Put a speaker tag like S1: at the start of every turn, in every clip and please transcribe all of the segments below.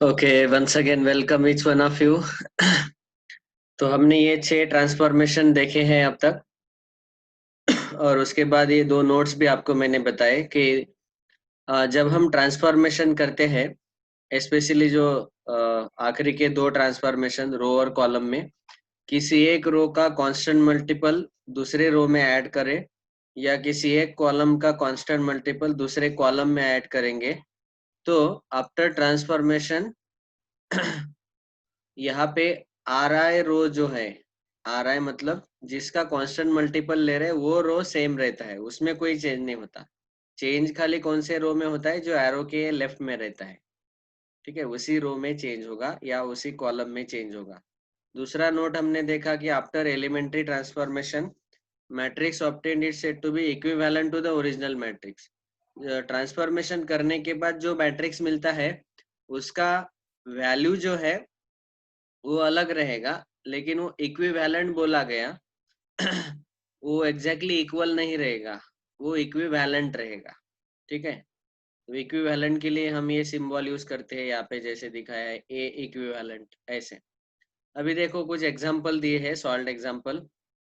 S1: Okay, once again welcome each one of you. तो हमने ये 6 ट्रांसफॉर्मेशन देखे हैं अब तक। और उसके बाद ये 2 नोट्स भी आपको मैंने बताए कि जब हम ट्रांसफॉर्मेशन करते हैं, स्पेशली जो आखिरी के 2 ट्रांसफॉर्मेशन रो और कॉलम में, किसी एक रो का कांस्टेंट मल्टीपल दूसरे रो में ऐड करें या किसी एक कॉलम का कांस्टेंट मल्टीपल दूसरे कॉलम में ऐड करेंगे, तो आफ्टर ट्रांसफॉर्मेशन यहाँ पे आर आई रो जो है, आर आई मतलब जिसका कांस्टेंट मल्टीपल ले रहे हैं वो रो सेम रहता है, उसमें कोई चेंज नहीं होता। चेंज खाली कौन से रो में होता है? जो एरो के लेफ्ट में रहता है। ठीक है, उसी रो में चेंज होगा या उसी कॉलम में चेंज होगा। दूसरा नोट हमने देखा कि after elementary transformation matrix obtained is said to B equivalent to the original matrix. Transformation करने के बाद जो मैट्रिक्स मिलता है उसका वैल्यू जो है वो अलग रहेगा, लेकिन वो इक्विवेलेंट बोला गया। वो एग्जैक्टली इक्वल नहीं रहेगा, वो इक्विवेलेंट रहेगा। ठीक है, तो इक्विवेलेंट के लिए हम ये सिंबल यूज करते हैं, यहाँ पे जैसे दिखाया है ए इक्विवेलेंट ऐसे। अभी देखो कुछ एग्जांपल दिए हैं, सॉल्व एग्जांपल।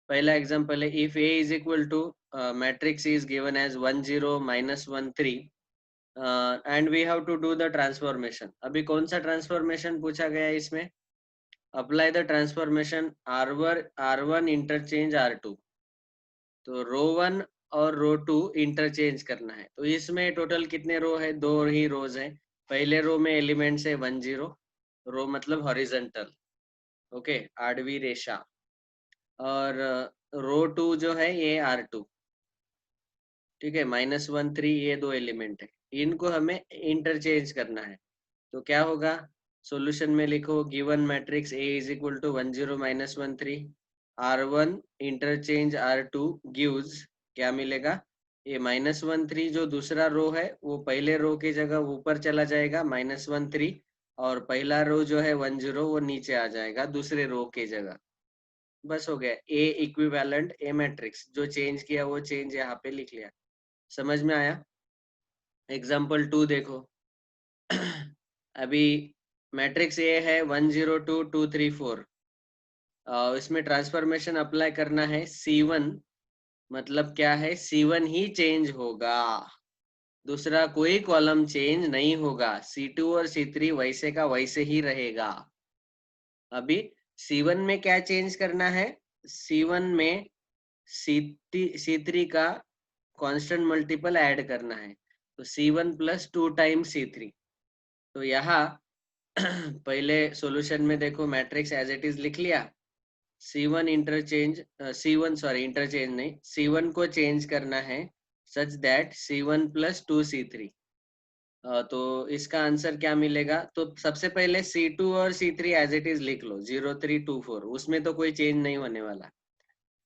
S1: पहला एग्जांपल है, if A is equal to matrix is given as 1 0 -1 3 and we have to do the transformation. अभी कौन सा ट्रांसफॉर्मेशन पूछा गया है इसमें? Apply the transformation R1 interchange R2। तो रो 1 और रो 2 इंटरचेंज करना है। तो इसमें टोटल कितने रो है? 2 ही रोज है। पहले रो में एलिमेंट्स है 1 0, रो मतलब हॉरिजॉन्टल, ओके, आडवी रेखा। और रो 2 जो है ये R2। ठीक है, -1 3 ये 2 एलिमेंट है, इनको हमें इंटरचेंज करना है। तो क्या होगा? सॉल्यूशन में लिखो, given matrix A is equal to 1 0 -1 3 R1 interchange R2 gives, क्या मिलेगा? ये -1 3 जो दूसरा रो है वो पहले रो की जगह ऊपर चला जाएगा -1 3, और पहला रो जो है 1 0 वो नीचे आ जाएगा दूसरे रो की जगह। बस हो गया, ए इक्विवेलेंट ए मैट्रिक्स। जो चेंज किया वो चेंज यहाँ पे लिख लिया। समझ में आया? एग्जाम्पल 2 देखो। अभी मैट्रिक्स ए है 1 0 2 2 3 4। इसमें ट्रांसफॉर्मेशन अप्लाई करना है C1, मतलब क्या है? C1 ही चेंज होगा, दूसरा कोई कॉलम चेंज नहीं होगा। C2 और C3 वैसे का वैसे ही रहेगा। अभी C1 में क्या चेंज करना है? C1 में C3 का कांस्टेंट मल्टीपल ऐड करना है। तो C1 + 2 टाइम्स C3। तो यहाँ पहले सॉल्यूशन में देखो, मैट्रिक्स एज इट इज लिख लिया। C1 interchange, C1 sorry interchange नहीं, C1 को चेंज करना है सच दैट C1 + 2 C3। तो इसका आंसर क्या मिलेगा? तो सबसे पहले C2 और C3 एज इट इज लिख लो, 0 3 2 4, उसमें तो कोई चेंज नहीं होने वाला।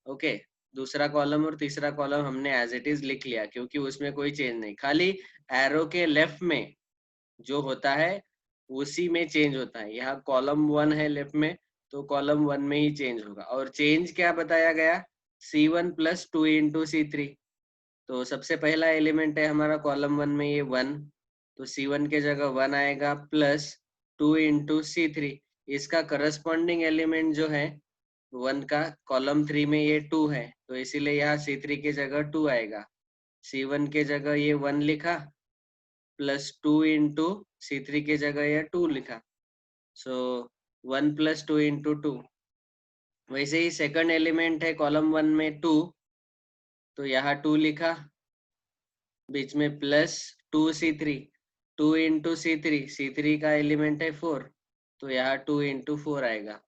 S1: ओके, दूसरा कॉलम और तीसरा कॉलम हमने एज इट इज लिख लिया क्योंकि उसमें कोई चेंज नहीं, खाली एरो के लेफ्ट में जो होता है उसी में चेंज होता है। यहाँ कॉलम 1 है लेफ्ट में, तो कॉलम 1 में ही चेंज होगा। और चेंज क्या बताया गया? C1 + 2 × C3। तो सबसे पहला एलिमेंट है हमारा कॉलम 1 में ये 1, तो C1 के जगह 1 आएगा प्लस 2 × C3। इसका करस्पॉन्डिंग एलिमेंट जो है 1 का कॉलम 3 में ये 2 है, तो इसीलिए यहाँ C3 की जगह 2 आएगा। C1 के जगह ये 1 लिखा प्लस 2 × C3 की जगह ये 2 लिखा। सो 1 + 2 × 2। वैसे ही सेकंड एलिमेंट है कॉलम 1 में 2, तो यहाँ 2 लिखा, बीच में प्लस 2C3, 2 × C3, C3 का एलिमेंट है 4, तो यहाँ 2 × 4 आएगा।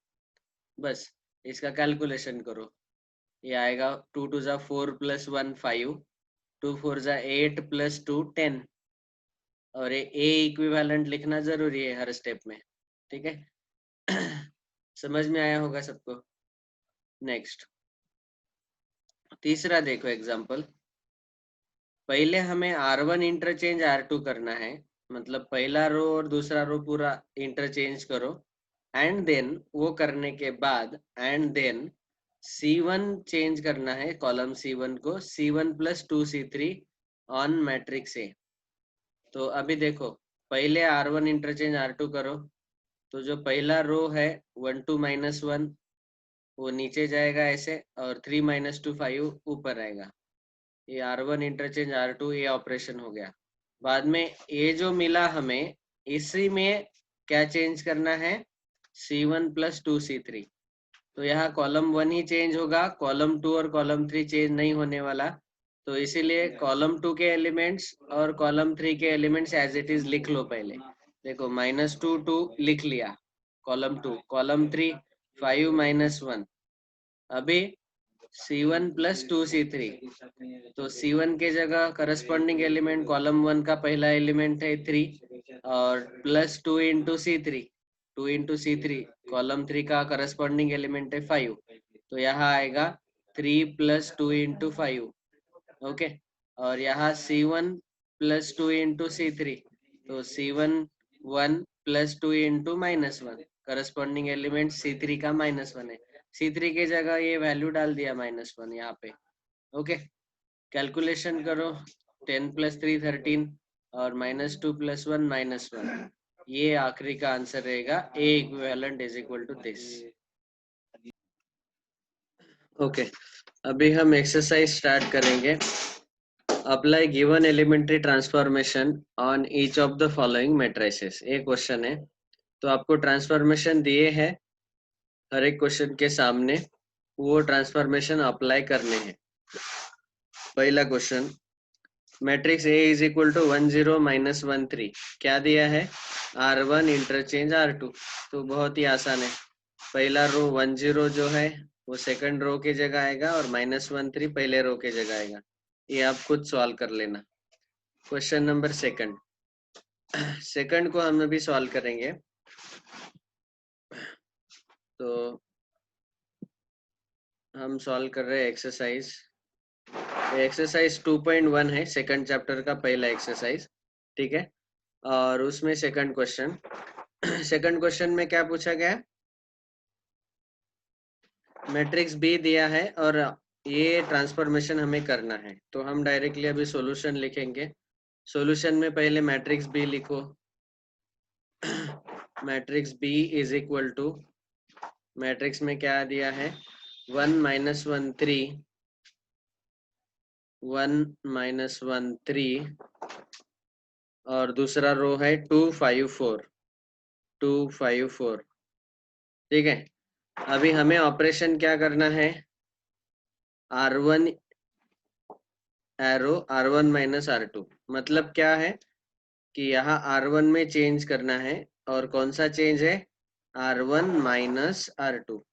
S1: बस इसका कैलकुलेशन करो, ये आएगा 2 2 ज़ा 4 + 1 5, 2 4 ज़ा 8 + 2 10। और ये ए इक्विवेलेंट लिखना जरूरी है हर स्टेप में। ठीक है, समझ में आया होगा सबको। नेक्स्ट, तीसरा देखो एग्जांपल। पहले हमें R1 इंटरचेंज R2 करना है, मतलब पहला रो और दूसरा रो पूरा इंटरचेंज करो, एंड देन वो करने के बाद एंड देन C1 चेंज करना है, कॉलम C1 को C1 + 2 C3 on matrix A. तो अभी देखो, पहले R1 इंटरचेंज R2 करो, तो जो पहला रो है 1 2 -1 वो नीचे जाएगा ऐसे, और 3 -2 5 ऊपर आएगा। ये R1 इंटरचेंज R2 ये ऑपरेशन हो गया। बाद में ये जो मिला हमें, इसी में क्या चेंज करना है, C1 + 2C3। तो यहाँ कॉलम 1 ही चेंज होगा, कॉलम 2 और कॉलम 3 चेंज नहीं होने वाला। तो इसीलिए कॉलम 2 के एलिमेंट्स और कॉलम 3 के एलिमेंट्स एज इट इज लिख लो। पहले देखो -2 2 लिख लिया कॉलम 2, कॉलम 3 5 -1। अभी C1 + 2C3, तो C1 के जगह करस्पॉन्डिंग एलिमेंट कॉलम 1 का पहला एलिमेंट है 3, और +2 × C3, 2 × C3 कॉलम 3 का करस्पॉन्डिंग एलिमेंट है 5। तो यहाँ आएगा 3 + 2 × 5। ओके, और यहाँ C1 + 2 × C3, तो C1 1 + 2 × -1, करस्पॉन्डिंग एलिमेंट C3 का -1 है। C3 के जगह ये वैल्यू डाल दिया -1 यहाँ पे। ओके, कैलकुलेशन करो, 10 + 3 13, और -2 + 1 -1। ये आखिरी का आंसर रहेगा, A इक्विवेलेंट = दिस। ओके, अभी हम एक्सरसाइज स्टार्ट करेंगे। Apply given elementary transformation on each of the following matrices. एक क्वेश्चन है, तो आपको ट्रांसफॉर्मेशन दिए हैं हर एक क्वेश्चन के सामने, वो ट्रांसफॉर्मेशन अप्लाई करने हैं। पहला क्वेश्चन, मैट्रिक्स A = 1 0 -1 3, क्या दिया है, R1 इंटरचेंज R2। तो बहुत ही आसान है, पहला रो 1 0 जो है वो सेकंड रो के जगह आएगा, और -1 3 पहले रो के जगह आएगा। ये आप खुद सॉल्व कर लेना। क्वेश्चन नंबर सेकंड को हम अभी सॉल्व करेंगे। तो हम सॉल्व कर रहे हैं एक्सरसाइज 2.1 है, सेकंड चैप्टर का पहला एक्सरसाइज, ठीक है। और उसमें सेकंड क्वेश्चन में क्या पूछा गया है, मैट्रिक्स बी दिया है और ये ट्रांसफॉर्मेशन हमें करना है। तो हम डायरेक्टली अभी सॉल्यूशन लिखेंगे। सॉल्यूशन में पहले मैट्रिक्स बी लिखो। मैट्रिक्स बी = मैट्रिक्स में क्या दिया है, 1 -1 3, 1 -1 3, और दूसरा रो है 2 5 4, 2 5 4, ठीक है। अभी हमें ऑपरेशन क्या करना है, R1 एरो R1 - R2, मतलब क्या है कि यहाँ R1 में चेंज करना है, और कौन सा चेंज है, R1 - R2।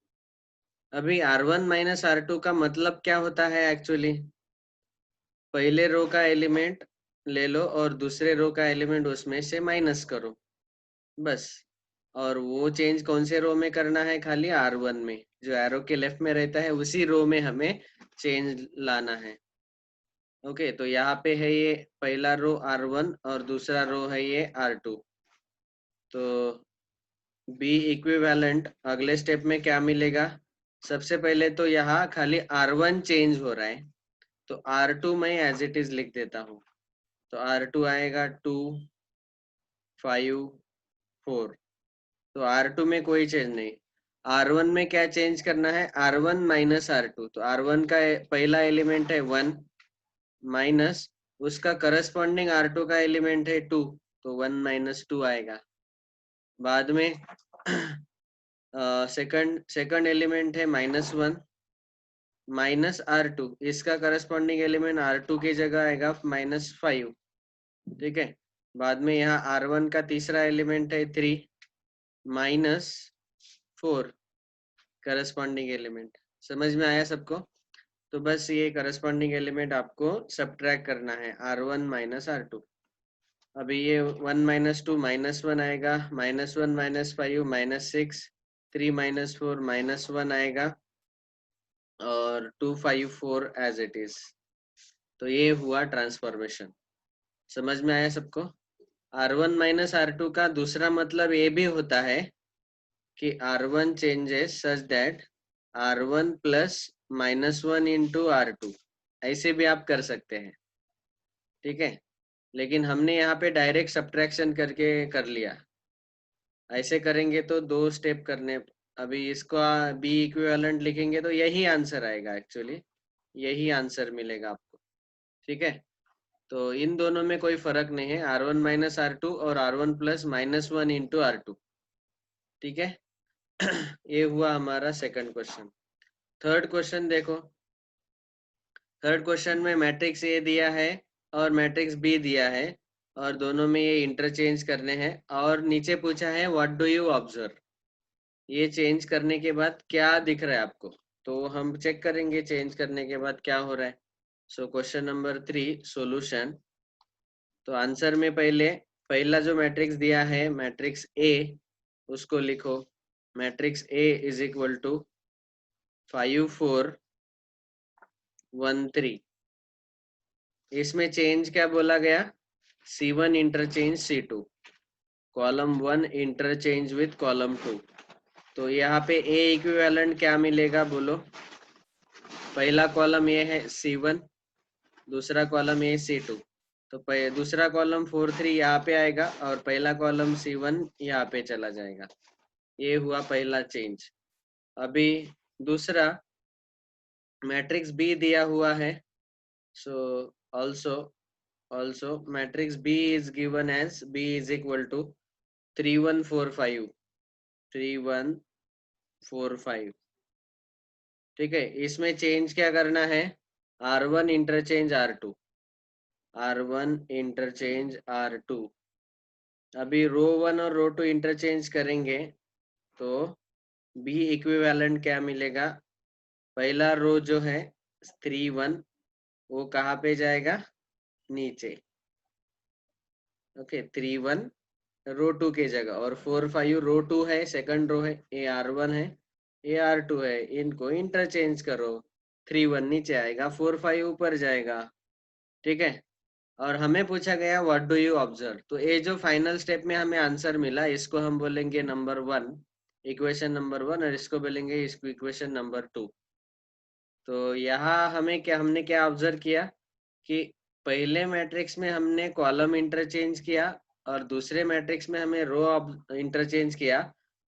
S1: अभी R1 - R2 का मतलब क्या होता है एक्चुअली, पहले रो का एलिमेंट ले लो और दूसरे रो का एलिमेंट उसमें से माइनस करो, बस। और वो चेंज कौन से रो में करना है, खाली R1 में, जो एरो के लेफ्ट में रहता है उसी रो में हमें चेंज लाना है। ओके, तो यहाँ पे है ये पहला रो R1 और दूसरा रो है ये R2। तो B इक्विवेलेंट अगले स्टेप में क्या मिलेगा, सबसे पहले तो यहाँ खाली R1 चेंज हो रहा है, तो R2 मैं एज इट इज लिख देता हूँ। तो R2 आएगा 2 5 4, तो R2 में कोई चेंज नहीं। R1 में क्या चेंज करना है, R1 - R2। तो R1 का पहला एलिमेंट है 1, माइनस उसका करस्पॉन्डिंग R2 का एलिमेंट है 2, तो 1 - 2 आएगा। बाद में सेकंड एलिमेंट है -1 -R2, इसका करस्पॉन्डिंग एलिमेंट R2 की जगह आएगा -5, ठीक है। बाद में यहाँ R1 का तीसरा एलिमेंट है 3 -4, करस्पॉन्डिंग एलिमेंट। समझ में आया सबको? तो बस ये करस्पॉन्डिंग एलिमेंट आपको सब्ट्रैक्ट करना है, R1 - R2। अभी ये 1 - 2 -1 आएगा, -1 -5 -6, 3 - 4 -1 आएगा, और 2 5 4 एज इट इज। तो ये हुआ ट्रांसफॉर्मेशन। समझ में आया सबको? R1 - R2 का दूसरा मतलब ये भी होता है कि R1 changes such that R1 + -1 × R2, ऐसे भी आप कर सकते हैं, ठीक है। लेकिन हमने यहाँ पे डायरेक्ट सब्ट्रैक्शन करके कर लिया। ऐसे करेंगे तो 2 स्टेप करने, अभी इसको बी इक्विवेलेंट लिखेंगे तो यही आंसर आएगा, एक्चुअली यही आंसर मिलेगा आपको। ठीक है, तो इन दोनों में कोई फर्क नहीं है, R1 माइनस R2 और R1 प्लस -1 इंटू R2। ठीक है ये हुआ हमारा सेकंड क्वेश्चन। थर्ड क्वेश्चन देखो, थर्ड क्वेश्चन में मैट्रिक्स ए दिया है और मैट्रिक्स बी दिया है, और दोनों में ये इंटरचेंज करने हैं, और नीचे पूछा है व्हाट डू यू ऑब्जर्व। ये चेंज करने के बाद क्या दिख रहा है आपको, तो हम चेक करेंगे चेंज करने के बाद क्या हो रहा है। So question number 3 solution. तो आंसर में पहले पहला जो मैट्रिक्स दिया है मैट्रिक्स ए, उसको लिखो। Matrix A is equal to 5 4 1 3। इसमें चेंज क्या बोला गया, C1 interchange C2, column 1 interchange with column 2। तो यहाँ पे ए इक्विवेलेंट क्या मिलेगा बोलो। पहला कॉलम ये है C1, दूसरा कॉलम ये C2, तो दूसरा कॉलम 4 3 यहाँ पे आएगा और पहला कॉलम C1 यहाँ पे चला जाएगा। ये हुआ पहला चेंज। अभी दूसरा मैट्रिक्स बी दिया हुआ है, सो also matrix B is given as B is equal to 3 1 4 5 3 1 4 5। ठीक है, इसमें चेंज क्या करना है, R1 interchange R2, R1 interchange R2। अभी रो 1 और रो 2 इंटरचेंज करेंगे तो B इक्विवेलेंट क्या मिलेगा, पहला रो जो है 3 1 वो कहाँ पे जाएगा, नीचे। ओके, 3 1 रो 2 के जगह, और 4 5 रो 2 है, सेकंड रो है, ए R1 है, ए R2 है, इनको इंटरचेंज करो। 3 1 नीचे आएगा, 4 5 ऊपर जाएगा। ठीक है, और हमें पूछा गया व्हाट डू यू ऑब्जर्व, तो ये जो फाइनल स्टेप में हमें आंसर मिला इसको हम बोलेंगे नंबर 1, इक्वेशन नंबर 1, और इसको बोलेंगे इसको इक्वेशन नंबर 2। तो यहाँ हमने क्या ऑब्जर्व किया कि पहले मैट्रिक्स में हमने कॉलम इंटरचेंज किया और दूसरे मैट्रिक्स में हमें रो इंटरचेंज किया,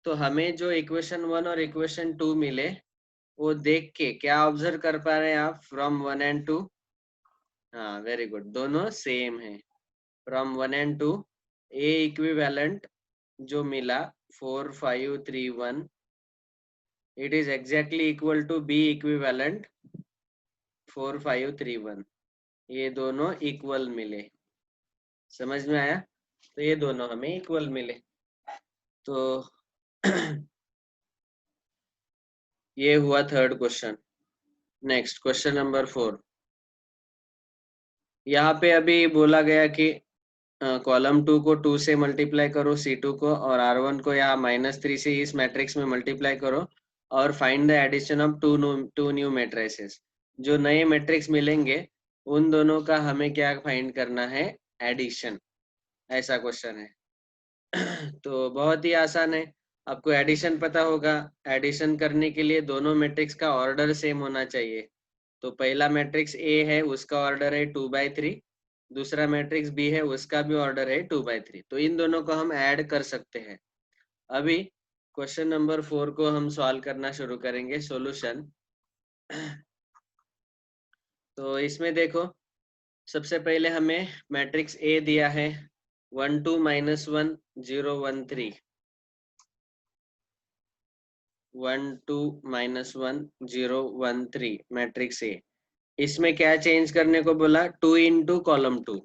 S1: तो हमें जो इक्वेशन 1 और इक्वेशन 2 मिले वो देख के क्या ऑब्जर्व कर पा रहे हैं आप, फ्रॉम 1 एंड 2। हाँ वेरी गुड, दोनों सेम है। फ्रॉम 1 एंड 2 ए इक्विवेलेंट जो मिला 4 5 3 1, it is exactly equal to B equivalent 4 5 3 1। ये दोनों इक्वल मिले, समझ में आया, तो ये दोनों हमें इक्वल मिले। तो ये हुआ third question. Next question number 4। यहाँ पे अभी बोला गया कि कॉलम 2 को 2 से मल्टीप्लाई करो C2 को, और R1 को यहाँ -3 से इस मैट्रिक्स में मल्टीप्लाई करो, और find the addition of two new matrices. जो नए मैट्रिक्स मिलेंगे उन दोनों का हमें क्या फाइंड करना है, एडिशन। ऐसा क्वेश्चन है तो बहुत ही आसान है, आपको एडिशन पता होगा। एडिशन करने के लिए दोनों मैट्रिक्स का ऑर्डर सेम होना चाहिए। तो पहला मैट्रिक्स ए है, उसका ऑर्डर है 2/3, दूसरा मैट्रिक्स बी है, उसका भी ऑर्डर है 2/3, तो इन दोनों को हम ऐड कर सकते हैं। अभी क्वेश्चन नंबर 4 को हम सॉल्व करना शुरू करेंगे, सॉल्यूशन। तो इसमें देखो, सबसे पहले हमें मैट्रिक्स ए दिया है 1 2 -1 0 1 3, 1 2 -1 0 1 3 मैट्रिक्स ए। इसमें क्या चेंज करने को बोला, 2 इंटू कॉलम 2,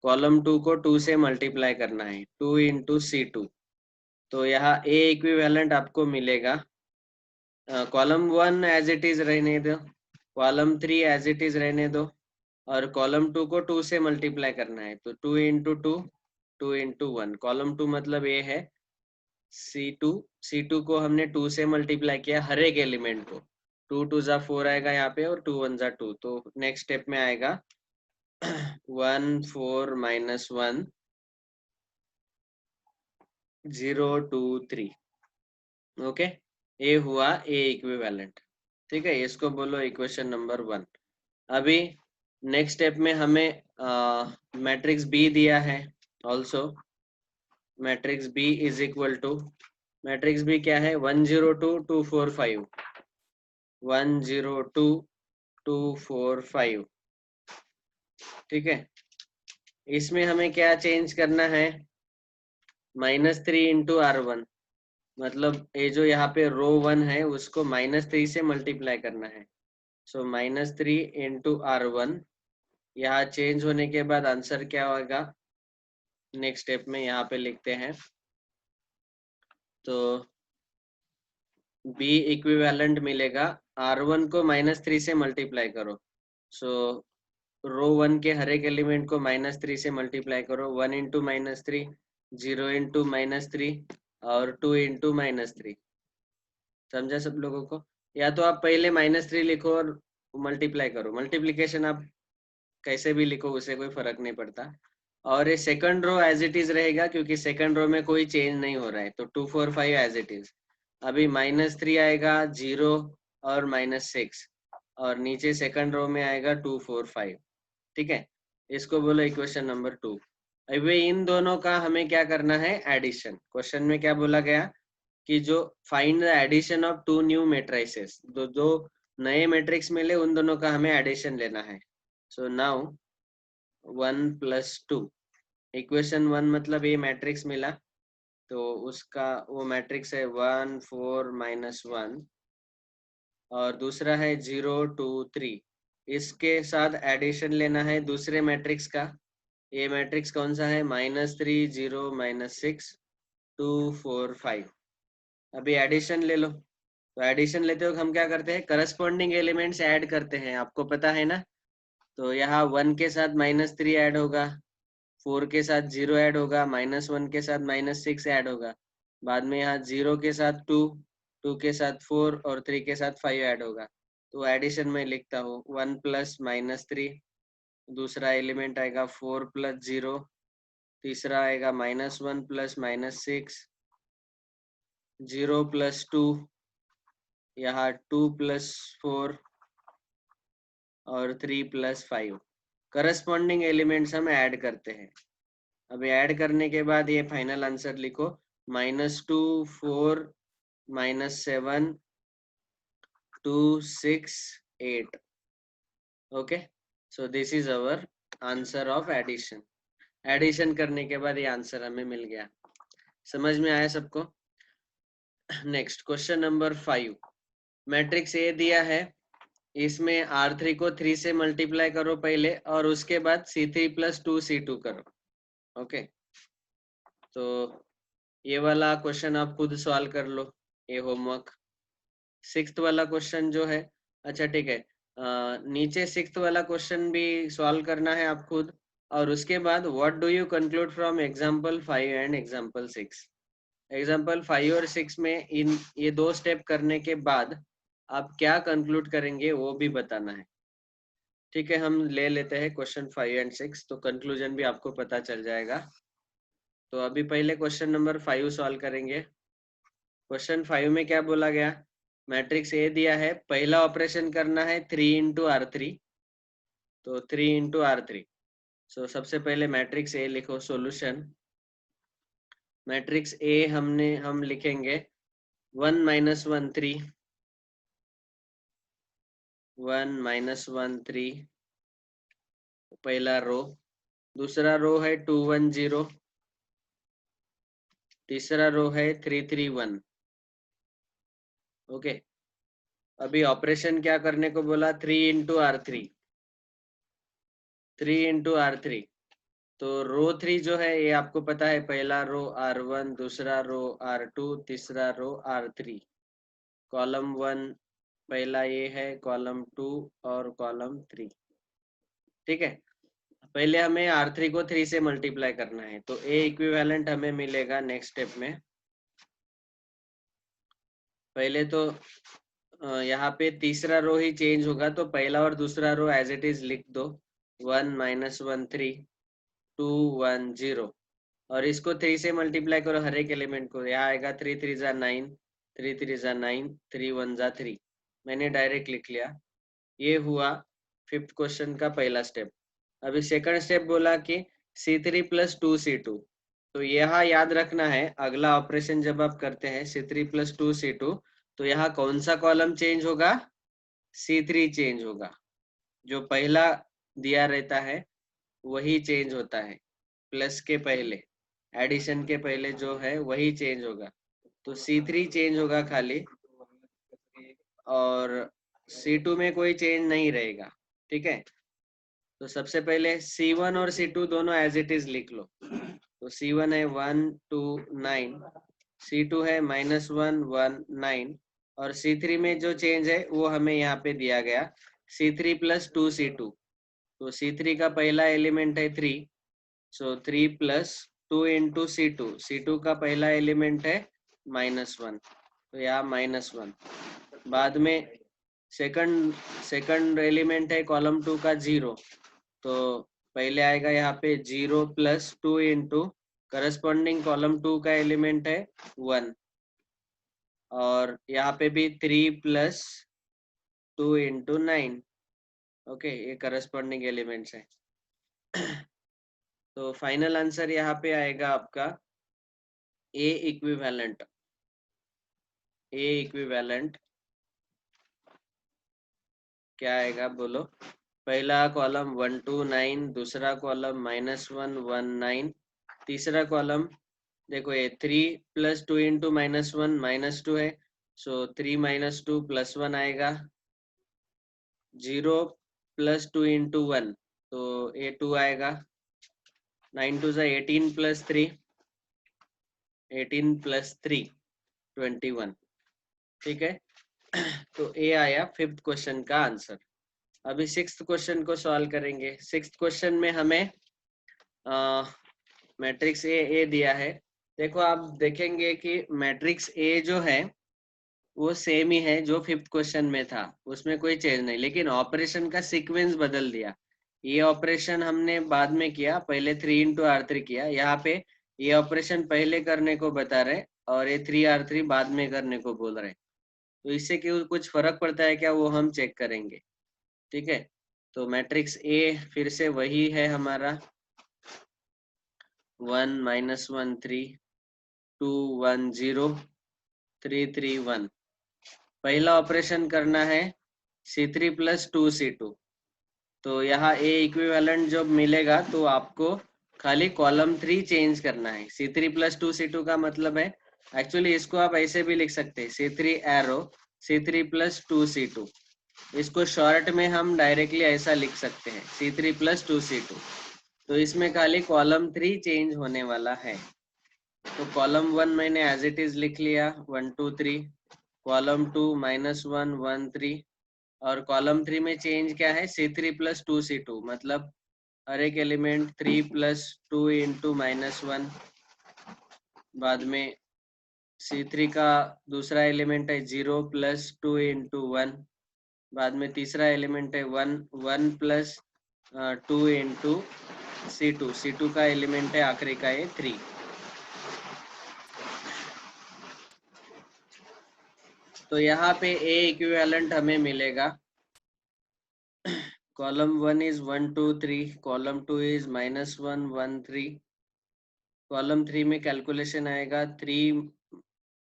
S1: कॉलम 2 को 2 से मल्टीप्लाई करना है, 2 इंटू C2। तो यहाँ ए इक्विवेलेंट आपको मिलेगा, कॉलम 1 एज इट इज रहने दो, कॉलम 3 एज इट इज रहने दो, और कॉलम 2 को 2 से मल्टीप्लाई करना है, तो 2 इंटू 2 2 इंटू 1, कॉलम 2 मतलब ये है C2। C2 को हमने 2 से मल्टीप्लाई किया हर एक एलिमेंट को, 2 2 जा 4 आएगा यहाँ पे, और 2 1 जा 2, तो नेक्स्ट स्टेप में आएगा 1 4 -1 0 2 3। ओके, ये हुआ ए इक्विवेलेंट। ठीक है, इसको बोलो इक्वेशन नंबर 1। अभी नेक्स्ट स्टेप में हमें मैट्रिक्स बी दिया है also. Matrix B is equal to, matrix B क्या है, 102 245, 102 245। ठीक है, इसमें हमें क्या चेंज करना है, -3 × R1, मतलब ये जो यहाँ पे रो 1 है उसको -3 से मल्टीप्लाई करना है। सो -3 × R1, यहाँ चेंज होने के बाद आंसर क्या होगा, नेक्स्ट स्टेप में यहाँ पे लिखते हैं। तो बी इक्विवेलेंट मिलेगा, R1 को -3 से मल्टीप्लाई करो। सो रो 1 के हर एक एलिमेंट को -3 से मल्टीप्लाई करो। 1 × -3, 0 × -3 और 2 × -3। समझा सब लोगों को? या तो आप पहले -3 लिखो और मल्टीप्लाई करो, मल्टीप्लीकेशन आप कैसे भी लिखो, उसे कोई फर्क नहीं पड़ता। और ये second row as it is रहेगा, क्योंकि सेकंड रो में कोई चेंज नहीं हो रहा है, तो 2 4 5 एज इट इज। अभी -3 आएगा, 0 और -6, और नीचे सेकंड रो में आएगा 2 4 5। ठीक है, इसको बोलो इक्वेशन नंबर 2। अभी इन दोनों का हमें क्या करना है, एडिशन। क्वेश्चन में क्या बोला गया कि जो find the addition of 2 new matrices, दो नए मैट्रिक्स मिले उन दोनों का हमें एडिशन लेना है। सो नाउ 1 + 2, इक्वेशन 1 मतलब ये मैट्रिक्स मिला, तो उसका वो मैट्रिक्स है 1 4 -1, और दूसरा है 0 2 3। इसके साथ एडिशन लेना है दूसरे मैट्रिक्स का। ये मैट्रिक्स कौन सा है, -3 0 -6 2 4 5। अभी एडिशन ले लो। तो एडिशन लेते वक्त हम क्या करते हैं, करस्पॉन्डिंग एलिमेंट्स ऐड करते हैं, आपको पता है ना। तो यहाँ 1 के साथ -3 ऐड होगा, 4 के साथ 0 ऐड होगा, -1 के साथ -6 ऐड होगा, बाद में यहाँ 0 के साथ 2, 2 के साथ 4 और 3 के साथ 5 ऐड होगा। तो एडिशन में लिखता हूँ 1 + -3, दूसरा एलिमेंट आएगा 4 + 0, तीसरा आएगा -1 + -6, 0 + 2, यहाँ 2 + 4 और 3 + 5। करस्पॉन्डिंग एलिमेंट्स हम ऐड करते हैं। अभी ऐड करने के बाद ये फाइनल आंसर लिखो, -2 4 -7 2 6 8। Okay, so this is our answer of addition. Addition करने के बाद ये आंसर हमें मिल गया। समझ में आया सबको? Next question number 5। Matrix A दिया है, इसमें R3 को 3 से मल्टीप्लाई करो पहले, और उसके बाद C3 + 2C2 करो। ओके, तो ये वाला क्वेश्चन आप खुद सॉल्व कर लो, ये होमवर्क। 6th वाला क्वेश्चन जो है, अच्छा ठीक है, नीचे 6th वाला क्वेश्चन भी सॉल्व करना है आप खुद। और उसके बाद what do you conclude from example 5 and example 6। Example 5 और 6 में इन ये 2 स्टेप करने के बाद आप क्या कंक्लूड करेंगे वो भी बताना है। ठीक है, हम ले लेते हैं क्वेश्चन 5 एंड 6, तो कंक्लूजन भी आपको पता चल जाएगा। तो अभी पहले क्वेश्चन नंबर 5 सॉल्व करेंगे। क्वेश्चन 5 में क्या बोला गया, मैट्रिक्स ए दिया है, पहला ऑपरेशन करना है 3 × R3, तो 3 × R3। सो सबसे पहले मैट्रिक्स ए लिखो, सॉल्यूशन। मैट्रिक्स ए हम लिखेंगे 1 - 1 3, 1 - 1 3, पहला रो। दूसरा रो है 2 1 0, तीसरा रो है 3 3 1। ओके, अभी ऑपरेशन क्या करने को बोला, 3 × R3, 3 × R3। तो रो 3 जो है ये आपको पता है, पहला रो R1, दूसरा रो R2, तीसरा रो R3। कॉलम 1 पहला ये है, कॉलम 2 और कॉलम 3। ठीक है, पहले हमें R3 को 3 से मल्टीप्लाई करना है, तो A इक्विवेलेंट हमें मिलेगा नेक्स्ट स्टेप में। पहले तो यहाँ पे तीसरा रो ही चेंज होगा, तो पहला और दूसरा रो एज इट इज लिख दो, 1 - 1 3 2 1 0, और इसको 3 से मल्टीप्लाई करो हर एक एलिमेंट को। यहाँ आएगा 3 3 = 9, 3 3 = 9, 3 1 = 3। मैंने डायरेक्ट लिख लिया। ये हुआ 5th क्वेश्चन का पहला स्टेप। अभी सेकंड स्टेप बोला कि C3 प्लस 2C2, तो यहाँ याद रखना है अगला ऑपरेशन जब आप करते हैं C3 प्लस 2C2, तो यहाँ कौन सा कॉलम चेंज होगा? C3 चेंज होगा। जो पहला दिया रहता है वही चेंज होता है, प्लस के पहले, एडिशन के पहले जो है वही चेंज होगा। तो C3 चेंज होगा खाली, और C2 में कोई चेंज नहीं रहेगा। ठीक है, तो सबसे पहले C1 और C2 दोनों एज इट इज लिख लो। तो C1 है 1 2 9, C2 है -1 1 9, और C3 में जो चेंज है वो हमें यहाँ पे दिया गया C3 प्लस 2C2। तो C3 का पहला एलिमेंट है 3, सो 3 प्लस 2 इंटू C2 का पहला एलिमेंट है -1, तो यहाँ -1। बाद में सेकंड एलिमेंट है कॉलम 2 का 0, तो पहले आएगा यहाँ पे 0 प्लस 2 इंटू करस्पॉन्डिंग कॉलम 2 का एलिमेंट है 1, और यहाँ पे भी 3 प्लस 2 इंटू 9। ओके, ये करस्पॉन्डिंग एलिमेंट्स है। तो फाइनल आंसर यहाँ पे आएगा आपका ए इक्विवेलेंट। क्या आएगा बोलो? पहला कॉलम 1 2 9, दूसरा कॉलम -1 1 9, तीसरा कॉलम देखो ये 3 प्लस 2 इंटू -1 -2 है, सो 3 -2 +1 आएगा। 0 प्लस 2 इंटू 1, तो ये 2 आएगा। 9 2 18 प्लस 3, 18 प्लस 3 21। ठीक है, तो ए आया फिफ्थ क्वेश्चन का आंसर। अभी सिक्स्थ क्वेश्चन को सॉल्व करेंगे। सिक्स्थ क्वेश्चन में हमें मैट्रिक्स ए दिया है। देखो आप देखेंगे कि मैट्रिक्स ए जो है वो सेम ही है जो फिफ्थ क्वेश्चन में था, उसमें कोई चेंज नहीं, लेकिन ऑपरेशन का सीक्वेंस बदल दिया। ये ऑपरेशन हमने बाद में किया, पहले 3 इंटू R3 किया, यहाँ पे ये ऑपरेशन पहले करने को बता रहे और ये 3R3 बाद में करने को बोल रहे। तो इससे क्यों कुछ फर्क पड़ता है क्या, वो हम चेक करेंगे। ठीक है, तो मैट्रिक्स ए फिर से वही है हमारा 1 -1 3 2 1 0 3 3 1। पहला ऑपरेशन करना है C3 प्लस 2C2, तो यहाँ ए इक्विवेलेंट जब मिलेगा तो आपको खाली कॉलम 3 चेंज करना है। C3 प्लस 2C2 का मतलब है, एक्चुअली इसको आप ऐसे भी लिख सकते हैं, C3 arrow C3 plus 2C2। इसको शॉर्ट में हम डायरेक्टली ऐसा लिख सकते हैं, C3 प्लस 2C2। तो इसमें खाली कॉलम 3 चेंज होने वाला है। तो कॉलम 1 मैंने एज इट इज लिख लिया 1 2 3, कॉलम 2 -1 1 3, और कॉलम 3 में चेंज क्या है, C3 प्लस 2C2, मतलब हर एक एलिमेंट 3 प्लस 2 इंटू -1। बाद में C3 का दूसरा एलिमेंट है 0 प्लस 2 इंटू 1। बाद में तीसरा एलिमेंट है 1 1 प्लस 2 इंटू C2 का एलिमेंट है आखिरी का है 3। तो यहाँ पे ए इक्विवेलेंट हमें मिलेगा, column 1 is 1 2 3, column 2 is -1 1 3, column 3 में कैलकुलेशन आएगा 3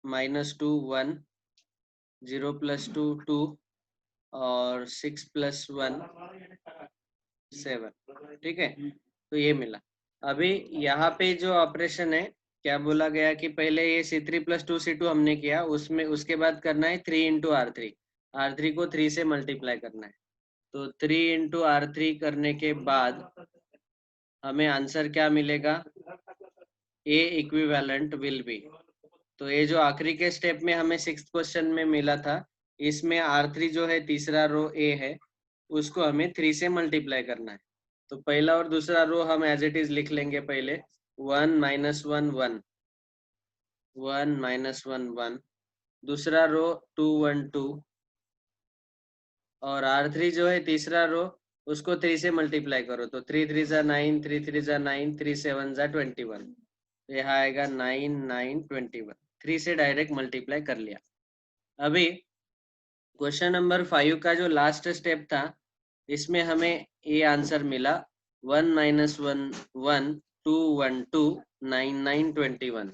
S1: -2 1, 0 प्लस 2 2, और 6 प्लस 1 7। ठीक है, तो ये मिला। अभी यहाँ पे जो ऑपरेशन है, क्या बोला गया कि पहले ये C3 प्लस 2C2 हमने किया, उसमें उसके बाद करना है 3 इंटू R3 को 3 से मल्टीप्लाई करना है। तो 3 इंटू R3 करने के बाद हमें आंसर क्या मिलेगा, ए इक्विवेलेंट विल बी। तो ये जो आखिरी के स्टेप में हमें सिक्स्थ क्वेश्चन में मिला था, इसमें R3 जो है तीसरा रो ए है, उसको हमें 3 से मल्टीप्लाई करना है। तो पहला और दूसरा रो हम एज इट इज लिख लेंगे। पहले 1 -1 1 1 -1 1, दूसरा रो 2 1 2, और R3 जो है तीसरा रो, उसको 3 से मल्टीप्लाई करो, तो 3 3 जा 9, 3 3 जा 9, 3 7 जा 21। तो यहाँ आएगा 9 9 21, 3 से डायरेक्ट मल्टीप्लाई कर लिया। अभी क्वेश्चन नंबर 5 का जो लास्ट स्टेप था, इसमें हमें ये आंसर मिला 1 माइनस 1 1 2 1 2 9 9 21।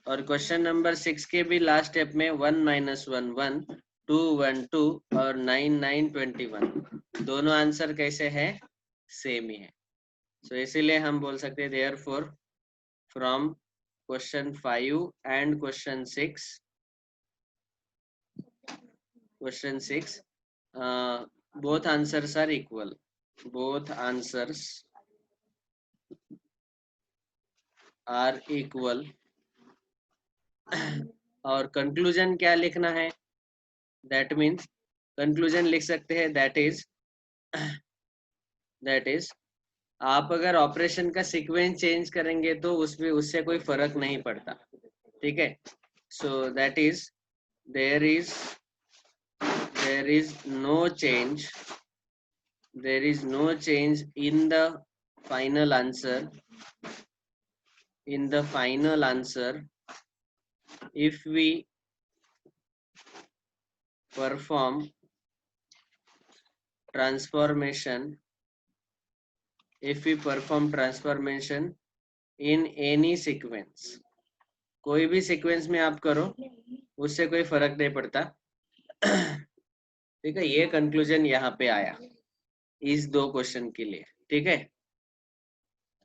S1: और क्वेश्चन नंबर 6 के भी लास्ट स्टेप में 1 माइनस 1 1 2 1 2 और 9 9 21। दोनों आंसर कैसे है? सेम ही है। सो इसीलिए हम बोल सकते हैं therefore from question 5 and question 6 both answers are equal. Both answers are equal. और कंक्लूजन क्या लिखना है? दैट मीन्स कंक्लूजन लिख सकते हैं दैट इज आप अगर ऑपरेशन का सीक्वेंस चेंज करेंगे तो उसमें उससे कोई फर्क नहीं पड़ता, ठीक है। So that is there is no change in the final answer if we perform transformation in any sequence। कोई भी सीक्वेंस में आप करो उससे कोई फर्क नहीं पड़ता, ठीक है। ये कंक्लूजन यहाँ पे आया इस दो क्वेश्चन के लिए, ठीक है।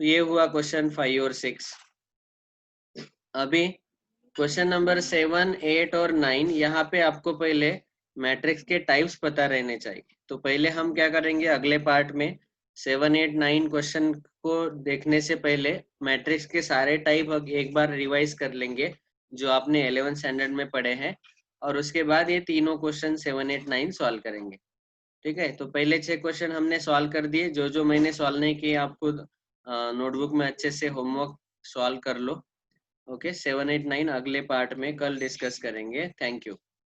S1: तो ये हुआ क्वेश्चन 5 और 6। अभी क्वेश्चन नंबर 7 8 और 9, यहाँ पे आपको पहले मैट्रिक्स के टाइप्स पता रहने चाहिए। तो पहले हम क्या करेंगे, अगले पार्ट में 7 8 9 क्वेश्चन को देखने से पहले मैट्रिक्स के सारे टाइप एक बार रिवाइज कर लेंगे जो आपने 11th स्टैंडर्ड में पढ़े हैं, और उसके बाद ये तीनों क्वेश्चन 7 8 9 सॉल्व करेंगे, ठीक है। तो पहले 6 क्वेश्चन हमने सॉल्व कर दिए, जो मैंने सॉल्व नहीं किए आप खुद नोटबुक में अच्छे से होमवर्क सॉल्व कर लो। ओके, 7 8 9 अगले पार्ट में कल डिस्कस करेंगे। Thank you.